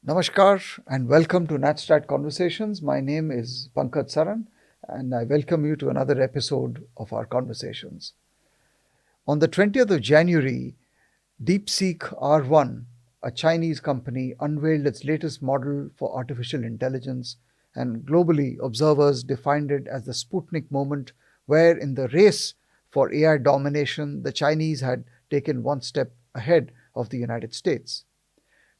Namaskar and welcome to NatStrat Conversations. My name is Pankaj Saran and I welcome you to another episode of our conversations. On the 20th of January, DeepSeek R1, a Chinese company, unveiled its latest model for artificial intelligence, and globally, observers defined it as the Sputnik moment, where in the race for AI domination, the Chinese had taken one step ahead of the United States.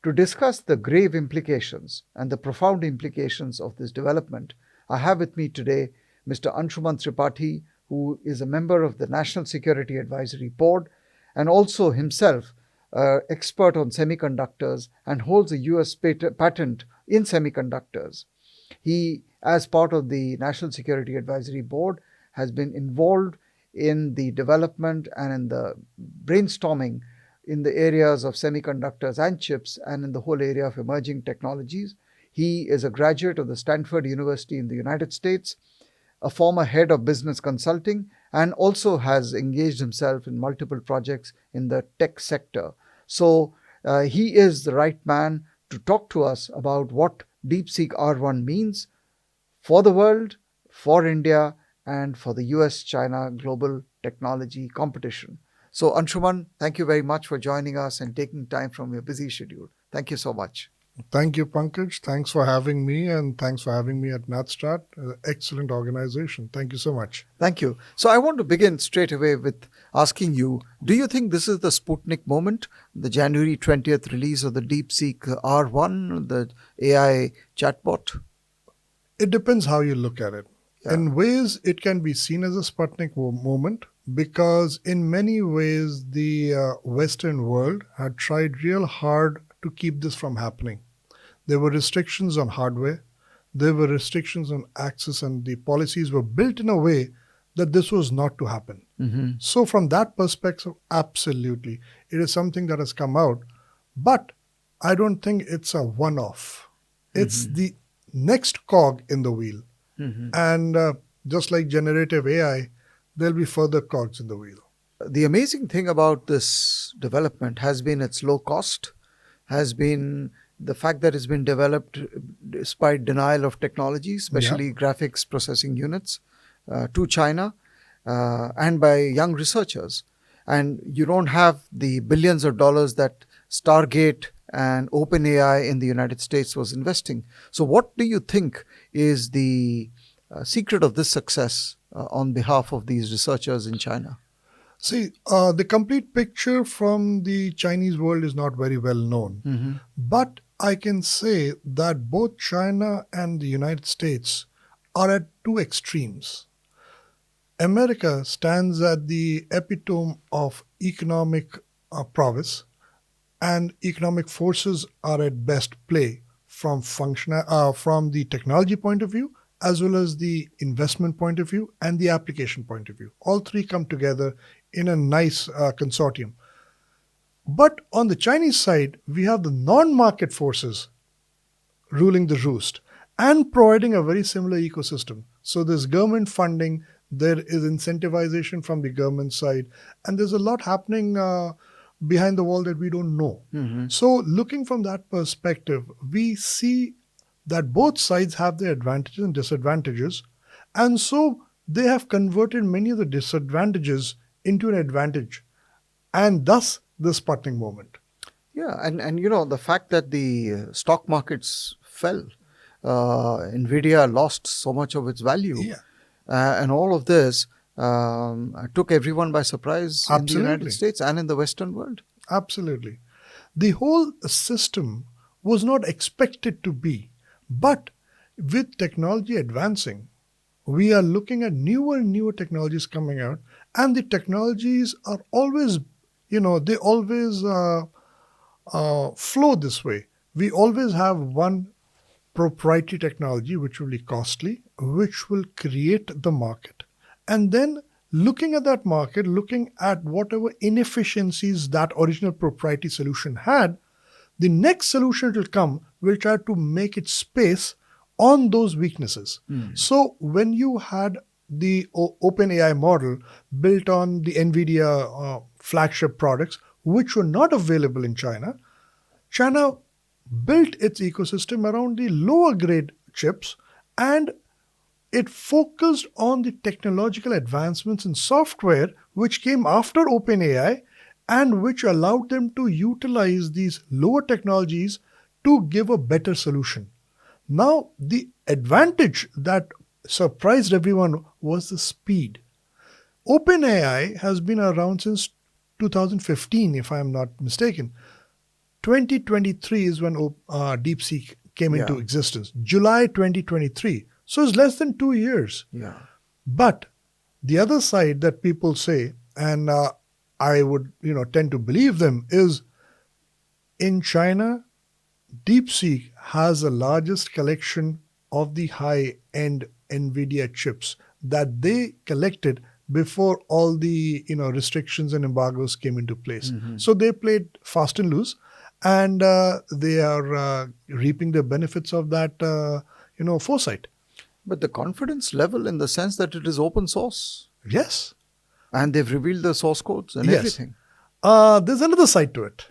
To discuss the grave implications and the profound implications of this development, I have with me today Mr. Anshuman Tripathi, who is a member of the National Security Advisory Board and also himself expert on semiconductors and holds a US patent in semiconductors. He, as part of the National Security Advisory Board, has been involved in the development and in the brainstorming in the areas of semiconductors and chips and in the whole area of emerging technologies. He is a graduate of the Stanford University in the United States, a former head of business consulting, and also has engaged himself in multiple projects in the tech sector. So he is the right man to talk to us about what DeepSeek R1 means for the world, for India, and for the US-China global technology competition. So Anshuman, thank you very much for joining us and taking time from your busy schedule. Thank you so much. Thank you, Pankaj. Thanks for having me, and thanks for having me at NatStrat. Excellent organization. Thank you so much. Thank you. So I want to begin straight away with asking you, do you think this is the Sputnik moment, the January 20th release of the DeepSeek R1, the AI chatbot? It depends how you look at it. Yeah. In ways, it can be seen as a Sputnik moment because in many ways, the Western world had tried real hard to keep this from happening. There were restrictions on hardware. There were restrictions on access, and the policies were built in a way that this was not to happen. Mm-hmm. So from that perspective, absolutely, it is something that has come out. But I don't think it's a one-off. It's the next cog in the wheel. And just like generative AI, there'll be further cogs in the wheel. The amazing thing about this development has been its low cost, has been the fact that it's been developed despite denial of technology, especially graphics processing units, to China and by young researchers. And you don't have the billions of dollars that Stargate and OpenAI in the United States was investing. So what do you think is the secret of this success on behalf of these researchers in China? See, the complete picture from the Chinese world is not very well known. But I can say that both China and the United States are at two extremes. America stands at the epitome of economic prowess, and economic forces are at best play from the technology point of view, as well as the investment point of view and the application point of view. All three come together in a nice consortium. But on the Chinese side, we have the non-market forces ruling the roost and providing a very similar ecosystem. So there's government funding, there is incentivization from the government side, and there's a lot happening behind the wall that we don't know. So looking from that perspective, we see that both sides have their advantages and disadvantages. And so they have converted many of the disadvantages into an advantage. And thus, the Sputnik moment. Yeah, and you know, the fact that the stock markets fell, Nvidia lost so much of its value, and all of this took everyone by surprise in the United States and in the Western world. Absolutely. The whole system was not expected to be. But with technology advancing, we are looking at newer and newer technologies coming out, and the technologies are always, they always flow this way. We always have one proprietary technology which will be costly, which will create the market. And then looking at that market, looking at whatever inefficiencies that original proprietary solution had, the next solution that will come will try to make its space on those weaknesses. So when you had the OpenAI model built on the Nvidia flagship products, which were not available in China, China built its ecosystem around the lower grade chips, and it focused on the technological advancements in software which came after OpenAI and which allowed them to utilize these lower technologies to give a better solution. Now, the advantage that surprised everyone was the speed. OpenAI has been around since 2015, if I'm not mistaken. 2023 is when DeepSeek came into Yeah. existence. July 2023. So it's less than 2 years. Yeah. But the other side that people say, and I would tend to believe them, is in China, DeepSeek has the largest collection of the high-end Nvidia chips that they collected before all the restrictions and embargoes came into place. So they played fast and loose, and they are reaping the benefits of that foresight. But the confidence level in the sense that it is open source Yes, and they've revealed the source codes and yes. everything. There's another side to it.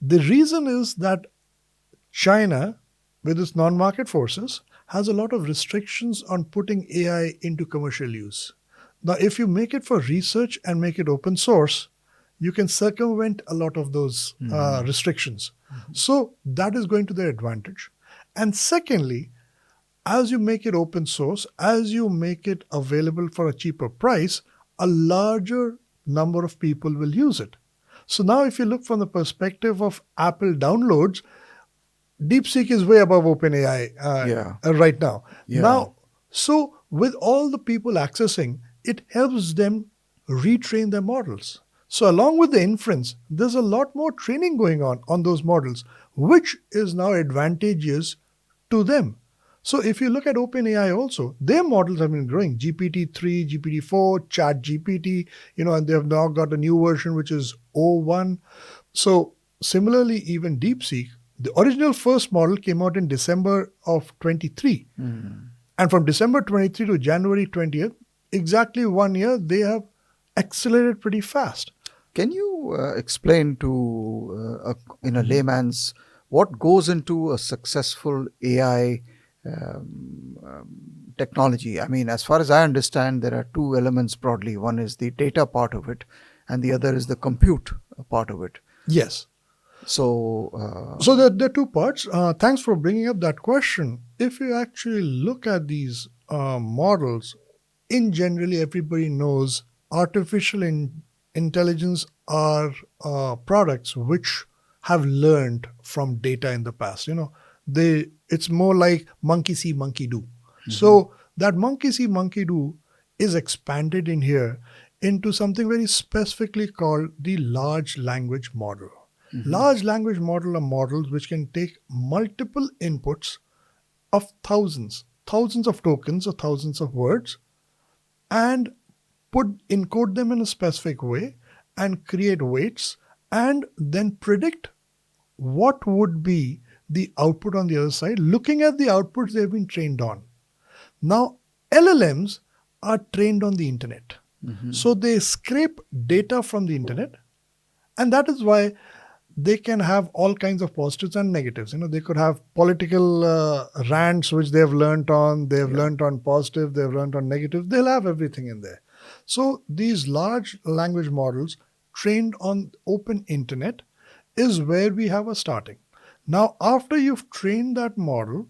The reason is that China, with its non-market forces, has a lot of restrictions on putting AI into commercial use. Now, if you make it for research and make it open source, you can circumvent a lot of those restrictions. So that is going to their advantage. And secondly, as you make it open source, as you make it available for a cheaper price, a larger number of people will use it. So now if you look from the perspective of Apple downloads, DeepSeek is way above OpenAI right now. Yeah. Now, so with all the people accessing, it helps them retrain their models. So along with the inference, there's a lot more training going on those models, which is now advantageous to them. So if you look at OpenAI also, their models have been growing. GPT-3, GPT-4, ChatGPT, and they have now got a new version which is O1. So similarly, even DeepSeek, the original first model came out in December of 23. And from December 23 to January 20th, exactly 1 year, they have accelerated pretty fast. Can you explain to, in a layman's, what goes into a successful AI technology? I mean, as far as I understand, there are two elements broadly. One is the data part of it, and the other is the compute part of it. Yes. So, So there are two parts. Thanks for bringing up that question. If you actually look at these models, in generally everybody knows artificial intelligence are products which have learned from data in the past. It's more like monkey see, monkey do. So that monkey see, monkey do is expanded in here into something very specifically called the large language model. Large language model are models which can take multiple inputs of thousands of tokens or thousands of words and encode them in a specific way and create weights and then predict what would be the output on the other side, looking at the outputs they've been trained on. Now, LLMs are trained on the internet. So they scrape data from the internet, and that is why they can have all kinds of positives and negatives. They could have political rants which they've learned on, learned on positive, they've learned on negative. They'll have everything in there. So these large language models trained on open internet is where we have a starting. Now, after you've trained that model,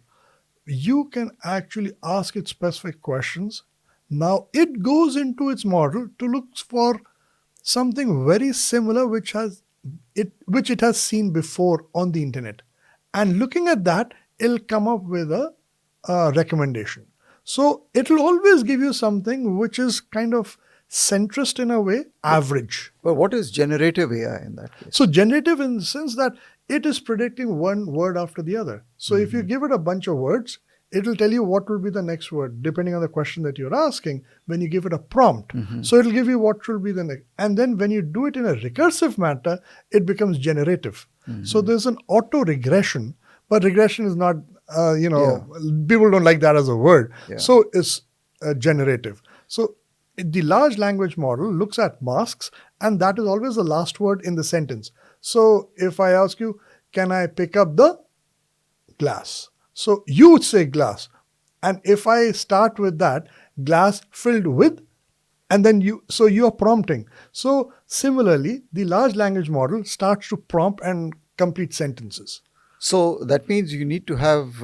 you can actually ask it specific questions. Now it goes into its model to look for something very similar which it has seen before on the internet, and looking at that, it'll come up with a recommendation. So it'll always give you something which is kind of centrist in a way, average. But what is generative AI in that case? So generative in the sense that it is predicting one word after the other. So if you give it a bunch of words, it'll tell you what will be the next word, depending on the question that you're asking when you give it a prompt. So it'll give you what will be the next. And then when you do it in a recursive manner, it becomes generative. So there's an auto-regression, but regression is not, people don't like that as a word. So it's generative. So the large language model looks at masks, and that is always the last word in the sentence. So if I ask you, can I pick up the glass. So you would say glass. And if I start with that, glass filled with, and then you are prompting. So similarly, the large language model starts to prompt and complete sentences. So that means you need to have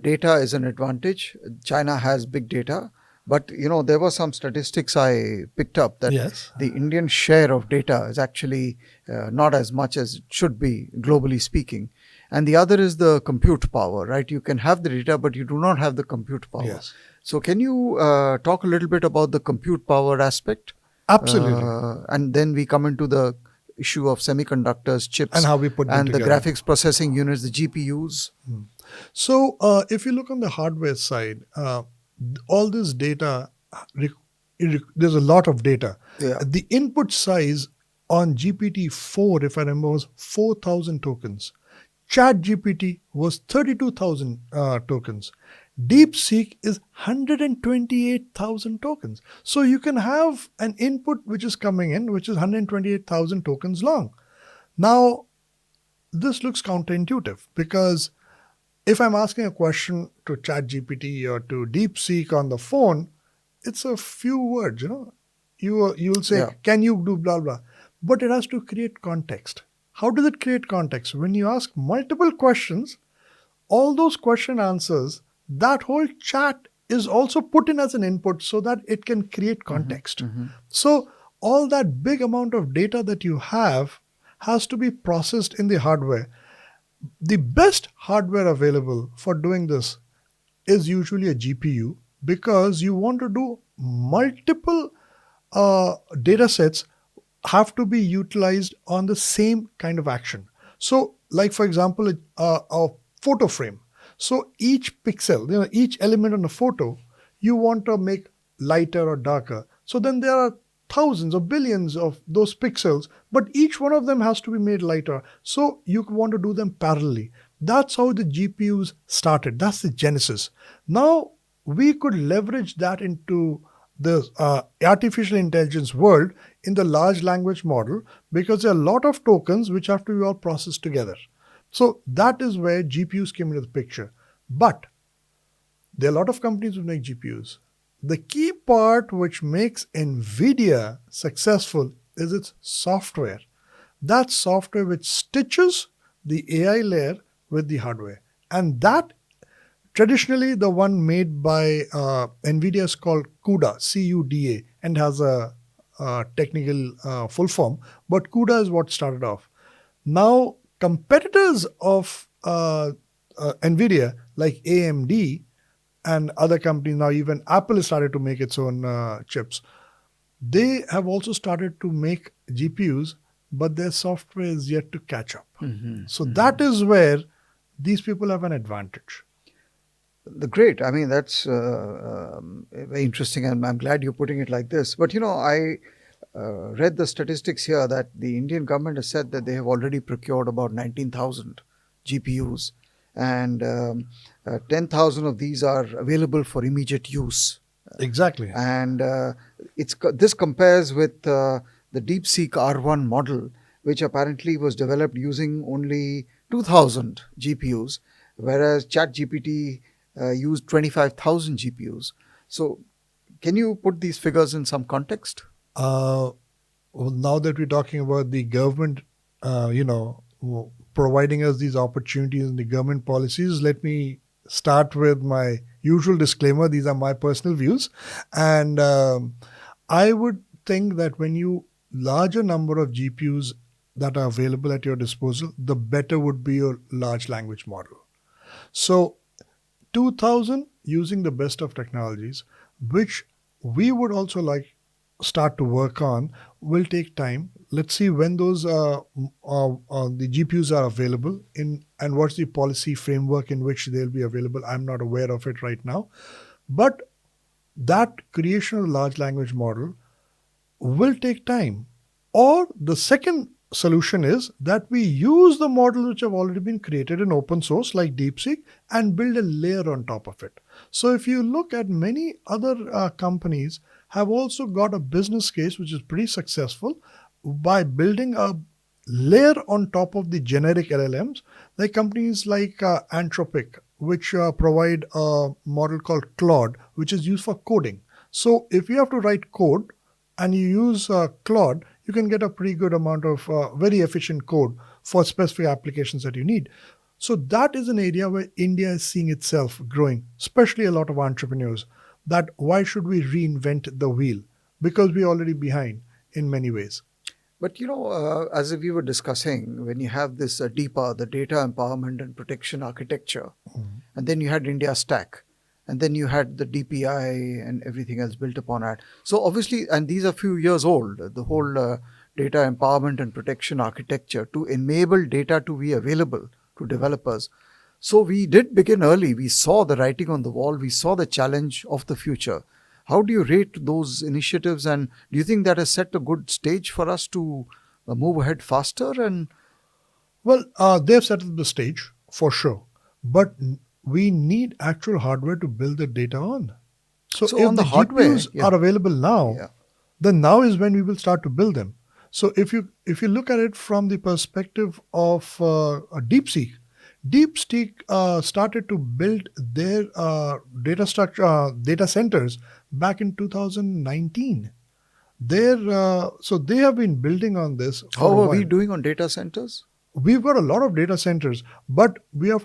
data as an advantage. China has big data, but there were some statistics I picked up that Yes. the Indian share of data is actually not as much as it should be, globally speaking. And the other is the compute power, right? You can have the data, but you do not have the compute power. Yes. So can you talk a little bit about the compute power aspect? Absolutely. And then we come into the issue of semiconductors, chips, And how we put them and the together. graphics processing units, the GPUs. So if you look on the hardware side, all this data, there's a lot of data. Yeah. The input size on GPT-4, if I remember, was 4,000 tokens. Chat GPT was 32,000 tokens. DeepSeek is 128,000 tokens. So you can have an input which is coming in, which is 128,000 tokens long. Now, this looks counterintuitive because if I'm asking a question to ChatGPT or to DeepSeek on the phone, it's a few words, You'll say, Yeah. can you do blah, blah. But it has to create context. How does it create context? When you ask multiple questions, all those question answers, that whole chat is also put in as an input so that it can create context. So all that big amount of data that you have has to be processed in the hardware. The best hardware available for doing this is usually a GPU because you want to do multiple data sets have to be utilized on the same kind of action. So, like for example, a photo frame. So each pixel, each element on a photo, you want to make lighter or darker. So then there are thousands or billions of those pixels, but each one of them has to be made lighter. So you want to do them parallelly. That's how the GPUs started. That's the genesis. Now we could leverage that into the artificial intelligence world in the large language model because there are a lot of tokens which have to be all processed together. So that is where GPUs came into the picture. But there are a lot of companies who make GPUs. The key part which makes Nvidia successful is its software. That software which stitches the AI layer with the hardware. And that traditionally the one made by Nvidia is called CUDA, C-U-D-A, and has a technical full form. But CUDA is what started off. Now, competitors of Nvidia like AMD and other companies, now even Apple has started to make its own chips. They have also started to make GPUs, but their software is yet to catch up. So that is where these people have an advantage. Great. I mean, that's very interesting, and I'm glad you're putting it like this. But I read the statistics here that the Indian government has said that they have already procured about 19,000 GPUs, and 10,000 of these are available for immediate use. Exactly. And this compares with the DeepSeek R1 model, which apparently was developed using only 2,000 GPUs, whereas ChatGPT used 25,000 GPUs. So, can you put these figures in some context? Well, now that we're talking about the government, providing us these opportunities and the government policies, let me start with my usual disclaimer. These are my personal views. And I would think that when you larger number of GPUs that are available at your disposal, the better would be your large language model. So 2000 using the best of technologies, which we would also like start to work on, will take time. Let's see when those the GPUs are available and what's the policy framework in which they'll be available. I'm not aware of it right now, but that creation of a large language model will take time. Or the second solution is that we use the models which have already been created in open source like DeepSeek and build a layer on top of it. So if you look at many other companies have also got a business case which is pretty successful by building a layer on top of the generic LLMs, like companies like Anthropic, which provide a model called Claude, which is used for coding. So if you have to write code and you use Claude, you can get a pretty good amount of very efficient code for specific applications that you need. So that is an area where India is seeing itself growing, especially a lot of entrepreneurs. That why should we reinvent the wheel? Because we're already behind in many ways. But as we were discussing, when you have this DEPA, the Data Empowerment and Protection Architecture, and then you had India Stack, and then you had the DPI and everything else built upon it. So obviously, and these are few years old, the whole data empowerment and protection architecture to enable data to be available to developers. So we did begin early. We saw the writing on the wall. We saw the challenge of the future. How do you rate those initiatives, and do you think that has set a good stage for us to move ahead faster? And Well, they've set up the stage for sure, but we need actual hardware to build the data on. So so on if the the hardware, GPUs are available now, yeah. then now is when we will start to build them. So if you look at it from the perspective of a DeepSeek started to build their data centers back in 2019. So they have been building on this for a How are we while. doing on data centers? We've got a lot of data centers, but we are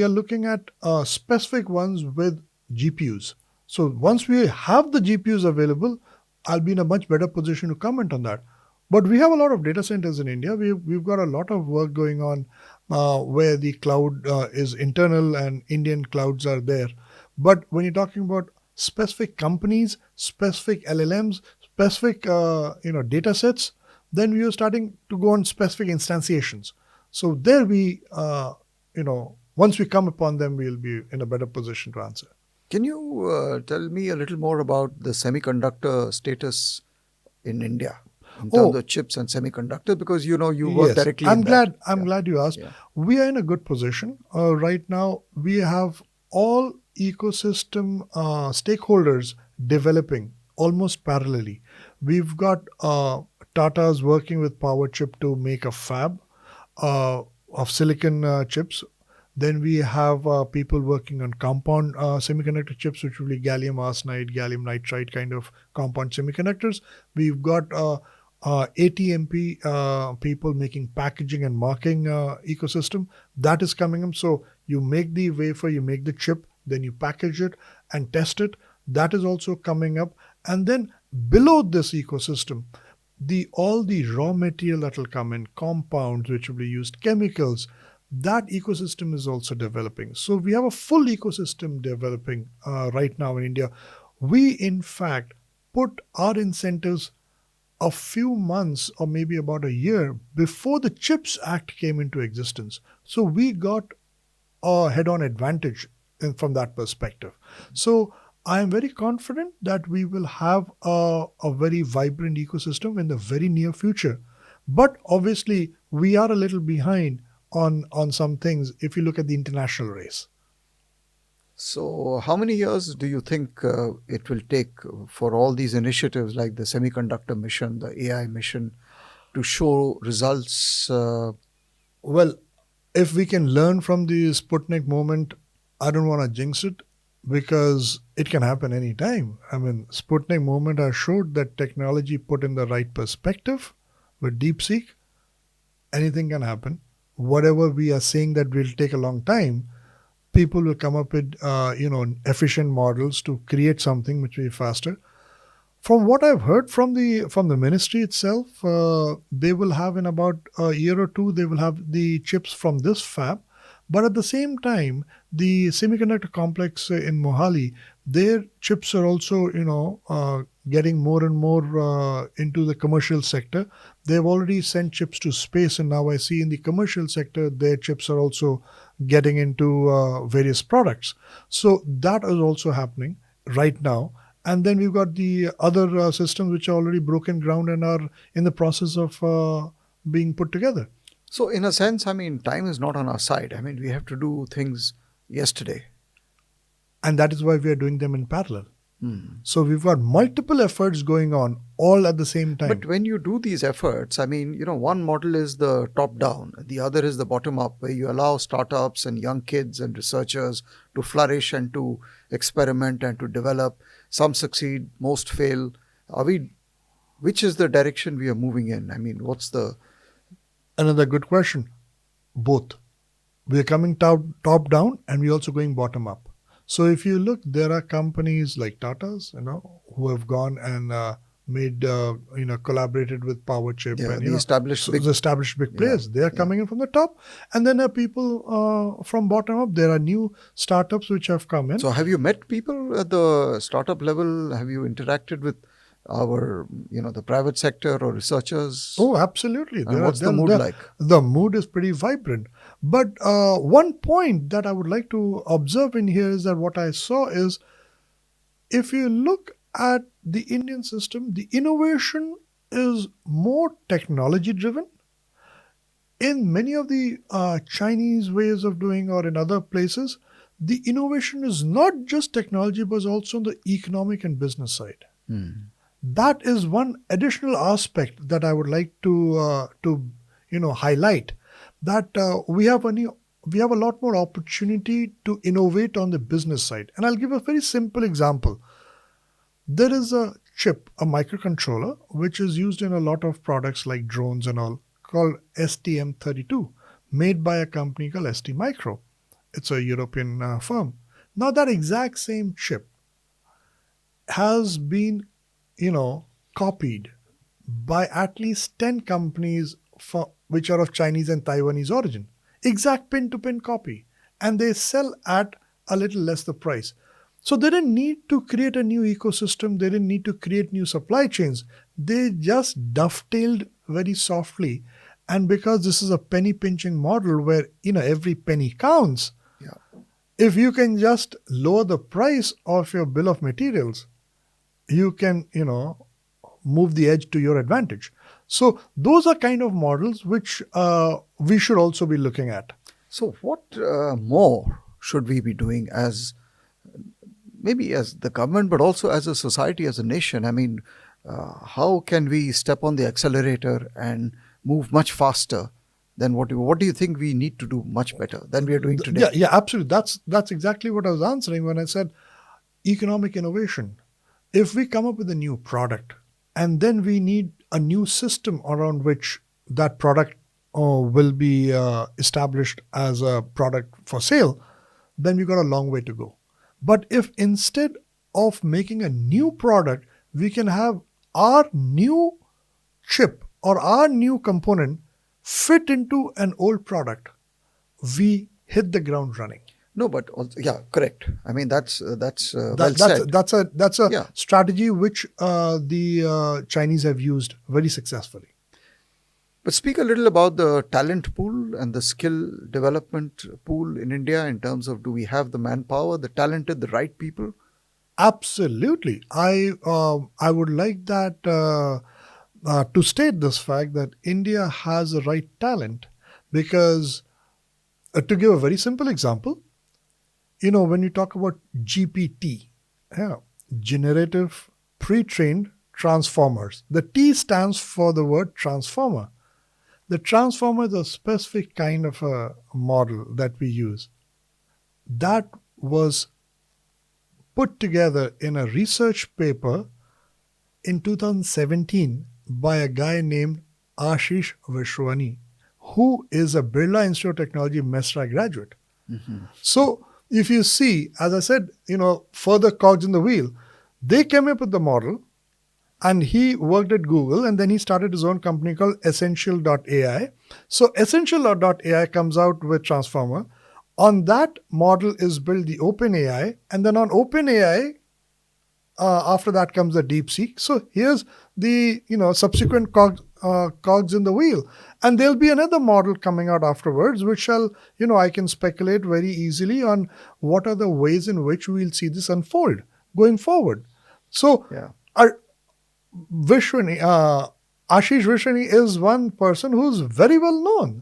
looking at specific ones with GPUs. So once we have the GPUs available, I'll be in a much better position to comment on that. But we have a lot of data centers in India. We've got a lot of work going on where the cloud is internal and Indian clouds are there. But when you're talking about specific companies, specific LLMs, specific data sets, then we are starting to go on specific instantiations. So there once we come upon them, we'll be in a better position to answer. Can you tell me a little more about the semiconductor status in India in terms Oh, of chips and semiconductors? Because you work yes. directly I'm in that. glad. I'm Yeah, glad you asked. yeah. We are in a good position right now. We have all ecosystem stakeholders developing almost parallelly. We've got Tata's working with PowerChip to make a fab of silicon chips. Then we have people working on compound semiconductor chips, which will be gallium arsenide, gallium nitride kind of compound semiconductors. We've got ATMP people making packaging and marking ecosystem. That is coming up. So you make the wafer, you make the chip, then you package it and test it. That is also coming up. And then below this ecosystem, the all the raw material that will come in, compounds which will be used, chemicals, that ecosystem is also developing. So we have a full ecosystem developing right now in India. We in fact put our incentives a few months or maybe about a year before the CHIPS Act came into existence. So we got a head on advantage from that perspective. So I am very confident that we will have a very vibrant ecosystem in the very near future. But obviously, we are a little behind on some things if you look at the international race. So, how many years do you think it will take for all these initiatives like the semiconductor mission, the AI mission, to show results? Well, if we can learn from the Sputnik moment, I don't want to jinx it because it can happen anytime. I mean, Sputnik moment has showed that technology put in the right perspective with DeepSeek, anything can happen. Whatever we are saying that will take a long time, people will come up with efficient models to create something which will be faster. From what I've heard from the ministry itself, they will have in about a year or two, they will have the chips from this fab. But at the same time, the semiconductor complex in Mohali, their chips are also, getting more and more into the commercial sector. They've already sent chips to space, and now I see in the commercial sector, their chips are also getting into various products. So that is also happening right now. And then we've got the other systems which are already broken ground and are in the process of being put together. So, in a sense, I mean, time is not on our side. I mean, we have to do things yesterday. And that is why we are doing them in parallel. So we've got multiple efforts going on all at the same time. But when you do these efforts, I mean, one model is the top down, the other is the bottom up, where you allow startups and young kids and researchers to flourish and to experiment and to develop. Some succeed, most fail. Which is the direction we are moving in? I mean, what's the... Another good question. Both. We're coming top down and we're also going bottom up. So if you look, there are companies like Tata's, who have gone and made, collaborated with PowerChip and the established big players. They are coming in from the top, and then there are people from bottom up. There are new startups which have come in. So have you met people at the startup level? Have you interacted with the private sector or researchers? Oh, absolutely. What's the mood like? The mood is pretty vibrant. But one point that I would like to observe in here is that what I saw is, if you look at the Indian system, the innovation is more technology driven. In many of the Chinese ways of doing, or in other places, the innovation is not just technology, but also on the economic and business side. That is one additional aspect that I would like to highlight, that we have a lot more opportunity to innovate on the business side. And I'll give a very simple example. There is a chip, a microcontroller, which is used in a lot of products like drones and all, called STM32, made by a company called ST Micro. It's a European firm. Now that exact same chip has been copied by at least 10 companies which are of Chinese and Taiwanese origin. Exact pin-to-pin copy. And they sell at a little less the price. So they didn't need to create a new ecosystem. They didn't need to create new supply chains. They just dovetailed very softly. And because this is a penny pinching model where every penny counts, if you can just lower the price of your bill of materials, you can, move the edge to your advantage. So those are kind of models which we should also be looking at. So what more should we be doing as the government, but also as a society, as a nation? I mean, how can we step on the accelerator and move much faster than what do you think we need to do much better than we are doing today? Yeah, absolutely. That's exactly what I was answering when I said economic innovation. If we come up with a new product and then we need a new system around which that product will be established as a product for sale, then we've got a long way to go. But if instead of making a new product, we can have our new chip or our new component fit into an old product, we hit the ground running. No, but also, correct. I mean, that's well said. That's a strategy which the Chinese have used very successfully. But speak a little about the talent pool and the skill development pool in India in terms of, do we have the manpower, the talented, the right people? Absolutely. I would like that to state this fact that India has the right talent, because to give a very simple example, when you talk about GPT, generative pre-trained transformers, the T stands for the word transformer. The transformer is a specific kind of a model that we use. That was put together in a research paper in 2017 by a guy named Ashish Vishwani, who is a Birla Institute of Technology MESRA graduate. So if you see, as I said, further cogs in the wheel, they came up with the model, and he worked at Google, and then he started his own company called Essential.ai. So Essential.ai comes out with Transformer. On that model is built the OpenAI, and then on OpenAI, after that comes the DeepSeek. So here's the subsequent cogs in the wheel, and there'll be another model coming out afterwards, which I can speculate very easily on what are the ways in which we'll see this unfold going forward. So our Ashish Vishwani is one person who's very well known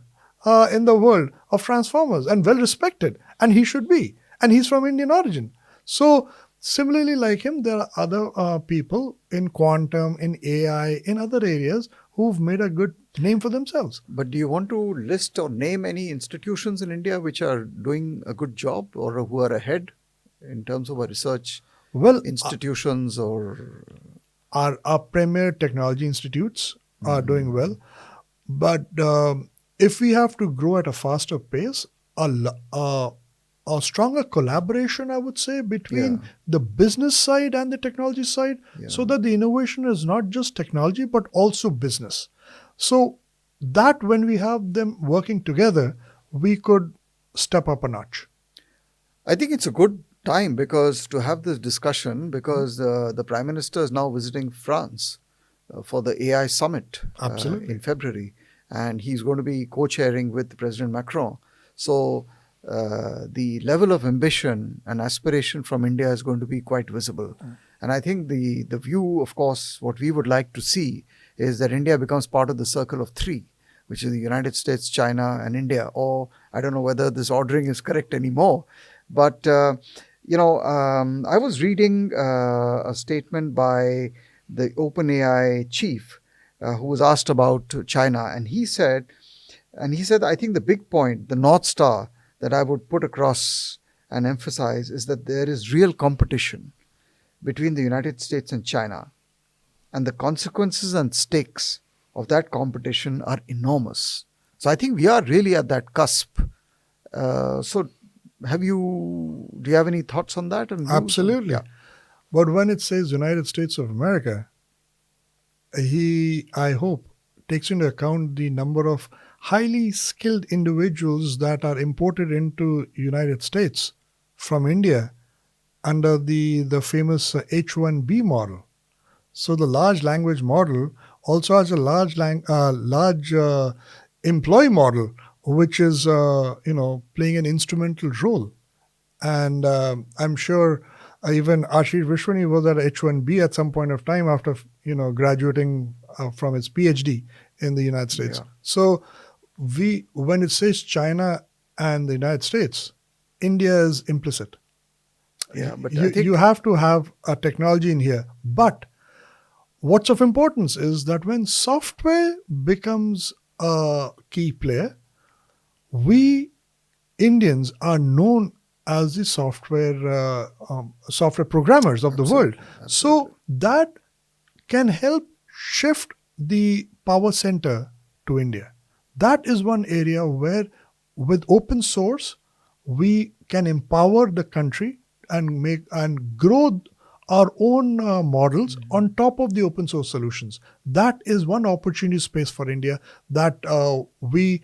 in the world of transformers and well respected, and he should be, and he's from Indian origin. So Similarly, like him, there are other people in quantum, in AI, in other areas who've made a good name for themselves. But do you want to list or name any institutions in India which are doing a good job or who are ahead in terms of our research Well, institutions or? our premier technology institutes are doing well, but if we have to grow at a faster pace, a stronger collaboration, I would say, Yeah, between the business side and the technology side, so yeah. that the innovation is not just technology but also business. So that when we have them working together, we could step up a notch. I think it's a good time because to have this discussion because the Prime Minister is now visiting France for the AI summit in Absolutely. February, and he's going to be co-chairing with President Macron. So the level of ambition and aspiration from India is going to be quite visible. And I think the view, of course, what we would like to see is that India becomes part of the circle of three, which is the United States, China, and India. Or I don't know whether this ordering is correct anymore, but I was reading a statement by the OpenAI chief who was asked about China, and he said, I think the big point, the North Star that I would put across and emphasize is that there is real competition between the United States and China, and the consequences and stakes of that competition are enormous. So I think we are really at that cusp. So, do you have any thoughts on that and views on? Yeah, Absolutely. But when it says United States of America, he, I hope, takes into account the number of highly skilled individuals that are imported into United States from India under the famous H1B model. So the large language model also has a large employee model, which is playing an instrumental role. And I'm sure even Ashish Vishwani was at H1B at some point of time after graduating from his PhD in the United States. yeah, So when it says China and the United States, India is implicit. yeah. But I You think, have to have a technology in here, but what's of importance is that when software becomes a key player, we Indians are known as the software programmers of the world. absolutely, absolutely. So that can help shift the power center to India. That is one area where, with open source, we can empower the country and make and grow our own models on top of the open source solutions. That is one opportunity space for India that we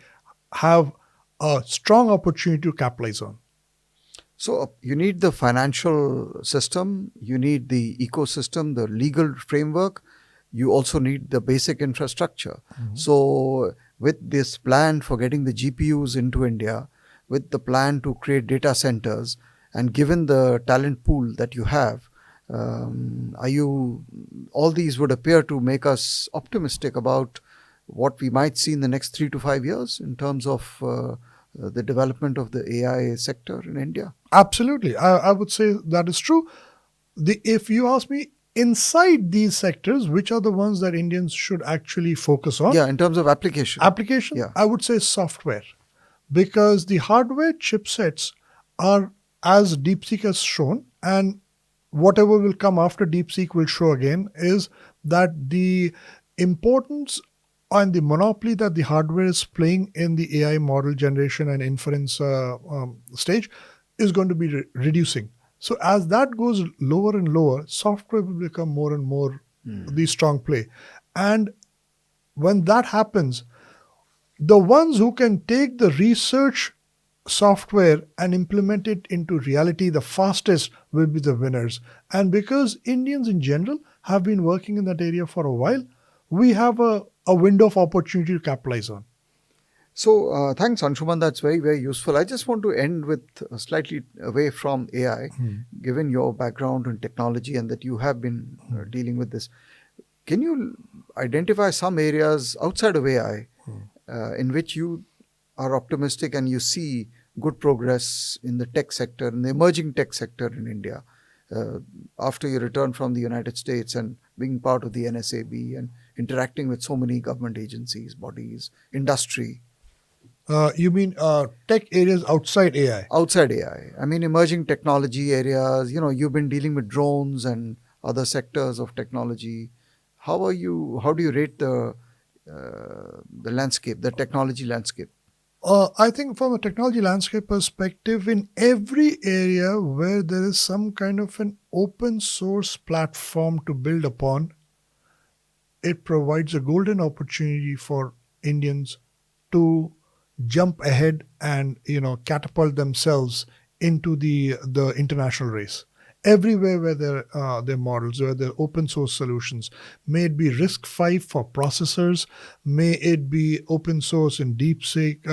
have a strong opportunity to capitalize on. So you need the financial system, you need the ecosystem, the legal framework. You also need the basic infrastructure. So with this plan for getting the GPUs into India, with the plan to create data centers, and given the talent pool that you have, are you? All these would appear to make us optimistic about what we might see in the next 3 to 5 years in terms of the development of the AI sector in India. Absolutely. I would say that is true. If you ask me, inside these sectors, which are the ones that Indians should actually focus on? Yeah, in terms of application. Application, Yeah. I would say software. Because the hardware chipsets are, as DeepSeek has shown, and whatever will come after DeepSeek will show again, is that the importance and the monopoly that the hardware is playing in the AI model generation and inference stage is going to be reducing. So as that goes lower and lower, software will become more and more the strong play. And when that happens, the ones who can take the research software and implement it into reality the fastest will be the winners. And because Indians in general have been working in that area for a while, we have a window of opportunity to capitalize on. So thanks, Anshuman. That's very, very useful. I just want to end with slightly away from AI, given your background in technology and that you have been dealing with this. Can you identify some areas outside of AI in which you are optimistic and you see good progress in the tech sector, in the emerging tech sector in India? uh, after you return from the United States and being part of the NSAB and interacting with so many government agencies, bodies, industry? You mean tech areas outside AI? Outside AI, I mean emerging technology areas. You've been dealing with drones and other sectors of technology. How do you rate the landscape, the technology landscape? I think from a technology landscape perspective, in every area where there is some kind of an open source platform to build upon, it provides a golden opportunity for Indians to jump ahead and catapult themselves into the international race. Everywhere where there are models, where there are open source solutions, may it be RISC-V for processors, may it be open source in DeepSeek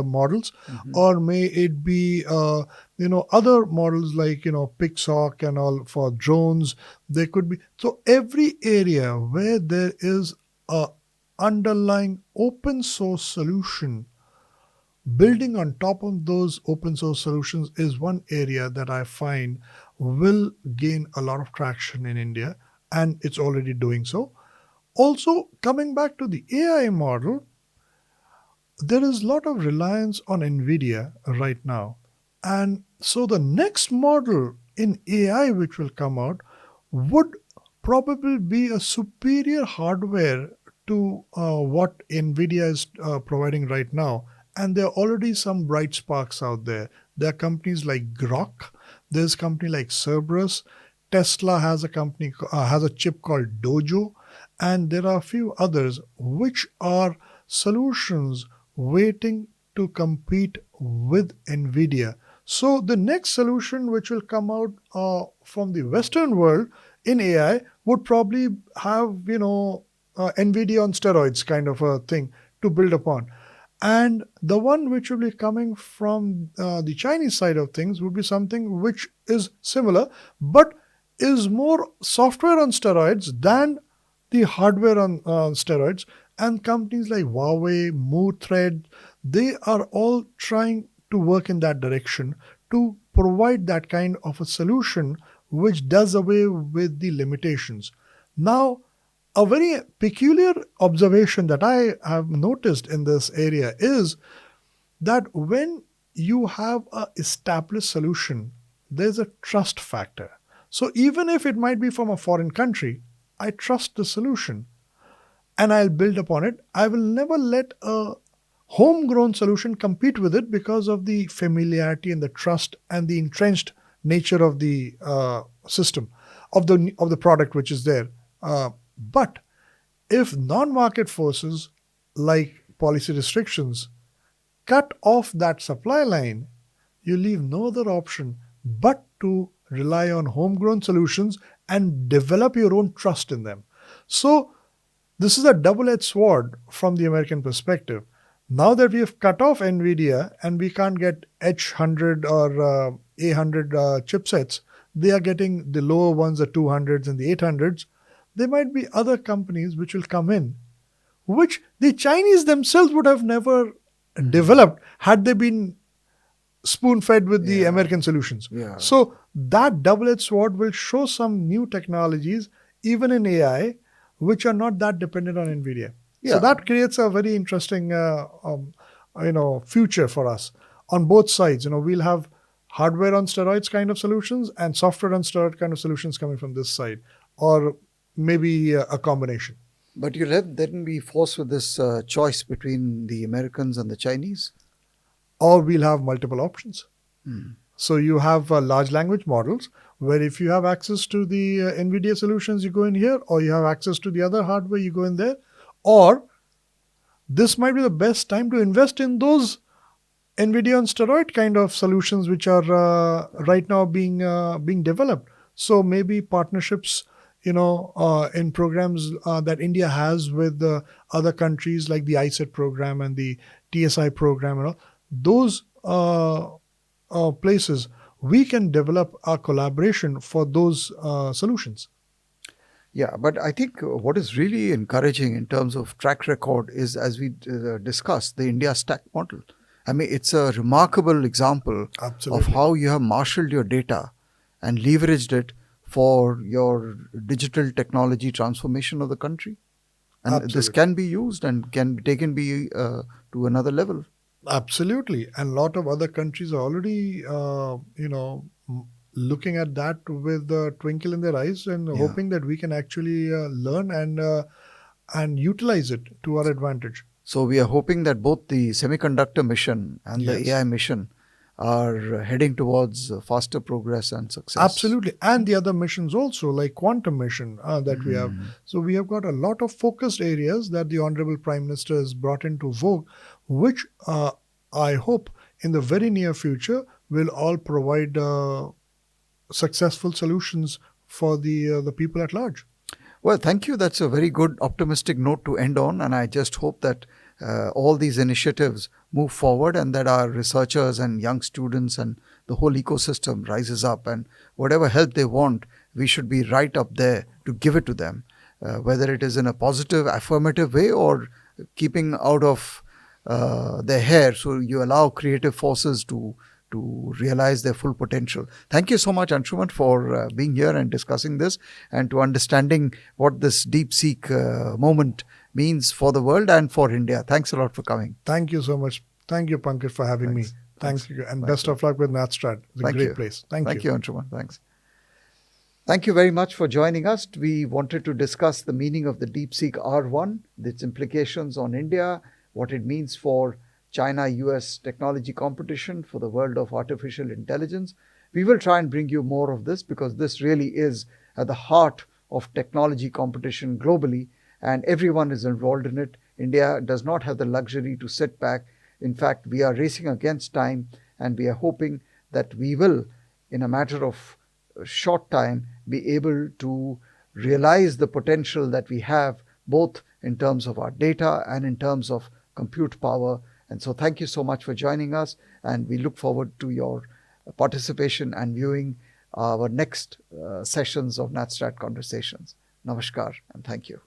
models, or may it be other models like PixHawk and all for drones. There could be, so every area where there is a underlying open source solution, building on top of those open source solutions is one area that I find will gain a lot of traction in India, and it's already doing so. Also, coming back to the AI model, there is a lot of reliance on Nvidia right now. And so the next model in AI which will come out would probably be a superior hardware to what Nvidia is providing right now. And there are already some bright sparks out there. There are companies like Grok, there's a company like Cerberus, Tesla has a chip called Dojo, and there are a few others which are solutions waiting to compete with Nvidia. So the next solution which will come out from the Western world in AI would probably have Nvidia on steroids kind of a thing to build upon. And the one which will be coming from the Chinese side of things would be something which is similar, but is more software on steroids than the hardware on steroids. And companies like Huawei, MooThread, they are all trying to work in that direction to provide that kind of a solution which does away with the limitations. Now, a very peculiar observation that I have noticed in this area is that when you have a established solution, there's a trust factor. So even if it might be from a foreign country, I trust the solution and I'll build upon it. I will never let a homegrown solution compete with it because of the familiarity and the trust and the entrenched nature of the system of the product which is there. But if non-market forces like policy restrictions cut off that supply line, you leave no other option but to rely on homegrown solutions and develop your own trust in them. So this is a double-edged sword from the American perspective. Now that we have cut off Nvidia and we can't get H100 or A100 chipsets, they are getting the lower ones, the 200s and the 800s. There might be other companies which will come in, which the Chinese themselves would have never developed had they been spoon fed with the American solutions. Yeah. So that double edged sword will show some new technologies, even in AI, which are not that dependent on NVIDIA. So Yeah. that creates a very interesting future for us on both sides. We'll have hardware on steroids kind of solutions and software on steroid kind of solutions coming from this side, or maybe a combination. But you'll then be forced with this choice between the Americans and the Chinese? Or we'll have multiple options. So you have large language models where if you have access to the NVIDIA solutions, you go in here, or you have access to the other hardware, you go in there. Or this might be the best time to invest in those NVIDIA on steroid kind of solutions which are right now being developed. So maybe partnerships, in programs that India has with other countries like the ISET program and the TSI program and all, those places, we can develop a collaboration for those solutions. Yeah, but I think what is really encouraging in terms of track record is, as we discussed, the India stack model. I mean, it's a remarkable example of Absolutely. how you have marshaled your data and leveraged it for your digital technology transformation of the country. And this Absolutely. can be used and can be taken to another level. Absolutely. And a lot of other countries are already, looking at that with a twinkle in their eyes and Yeah. hoping that we can actually learn and utilize it to our advantage. So we are hoping that both the semiconductor mission and the Yes. AI mission are heading towards faster progress and success. Absolutely. And the other missions also, like quantum mission that we have. So we have got a lot of focused areas that the Honorable Prime Minister has brought into vogue, which I hope in the very near future will all provide successful solutions for the people at large. Well, thank you. That's a very good optimistic note to end on. And I just hope that all these initiatives move forward and that our researchers and young students and the whole ecosystem rises up. And whatever help they want, we should be right up there to give it to them, whether it is in a positive, affirmative way or keeping out of their hair. So you allow creative forces to realize their full potential. Thank you so much, Anshuman, for being here and discussing this and to understanding what this DeepSeek moment means for the world and for India. Thanks a lot for coming. Thank you so much. Thank you, Pankaj, for having me. Thanks. Thanks. Thank you. And Thanks. best of luck with NatStrat. It's a Thank great you. place. Thank you. Thank you, Anshuman. Thanks. Thank you very much for joining us. We wanted to discuss the meaning of the DeepSeek R1, its implications on India, what it means for China US technology competition, for the world of artificial intelligence. We will try and bring you more of this because this really is at the heart of technology competition globally, and everyone is involved in it. India does not have the luxury to sit back. In fact, we are racing against time, and we are hoping that we will, in a matter of a short time, be able to realize the potential that we have, both in terms of our data and in terms of compute power. And so, thank you so much for joining us, and we look forward to your participation and viewing our next sessions of NatStrat Conversations. Namaskar, and thank you.